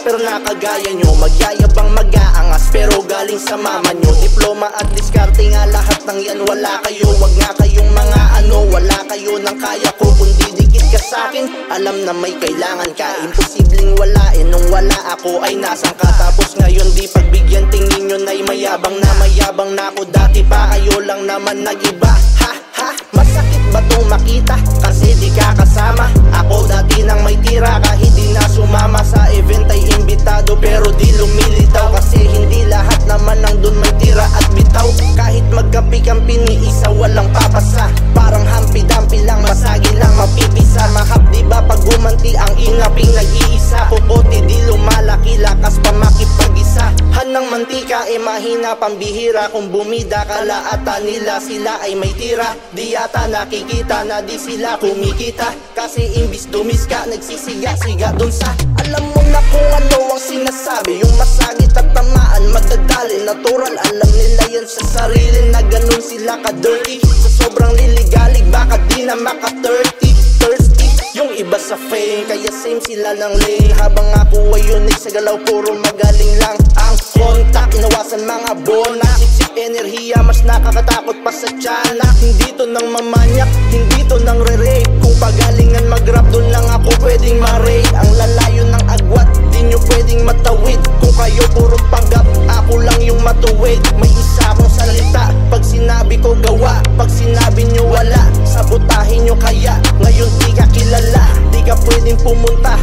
rapper na kagaya nyo, magyayabang mag-aangas pero galing sa mama nyo. Diploma at diskarte nga lahat ng yan wala kayo. Wag nga kayong mga ano, wala kayo nang kaya ko. Kung didikit ka sa'kin, alam na may kailangan ka. Imposibleng walain nung wala ako ay nasan ka. Tapos ngayon di pagbigyan tingin nyo na'y mayabang na ako. Dati pa kayo lang naman nag-iba. Ha ha, masakit ba tong makita? Kasi di ka kasama. Ako dati nang may tira kahit di na sumama sa event ay imbitado pero di lumilitaw. Kasi hindi lahat naman ang dun may tira at bitaw. Kahit magkampi-kampi ni isa walang papasa. Parang hampi-dampi lang, masagi lang mapipisa. Mahap di ba pag gumanti ang ingaping nag-iisa. Kukote di lumalaki, lakas pa makipag-isa. Hanang mantika mahina pambihira. Kung bumida kalaata nila sila ay may tira. Di yata nakikita na di sila kumikita. Kasi imbis dumis ka nagsisiga-siga dun sa. Alam mo na kung ano ang sinasabi. Yung masagit at tamaan magdadali. Natural alam nila yan sa sarili na ganun sila ka-dirty. Sa sobrang liligalig baka di na maka-30. Thirsty yung iba sa fame, kaya same sila ng lane. Habang ako ay unique sa galaw puro magaling lang ang kontak. Inawasan mga bona, sip enerhiya mas nakakatakot pa sa tiyanak. Hindi to nang mamanyak, hindi to nang re-rape. Kung pagalingan mag-rap dun lang ako pwedeng ma-rape. Ang lalayo ng agwat, di nyo pwedeng matawid. Kung kayo puro panggap, ako lang yung matuwid. May isa akong salita, pag sinabi ko gawa. Pag sinabi nyo wala, sabotahin nyo kaya. Ngayon di ka kilala, di ka pwedeng pumunta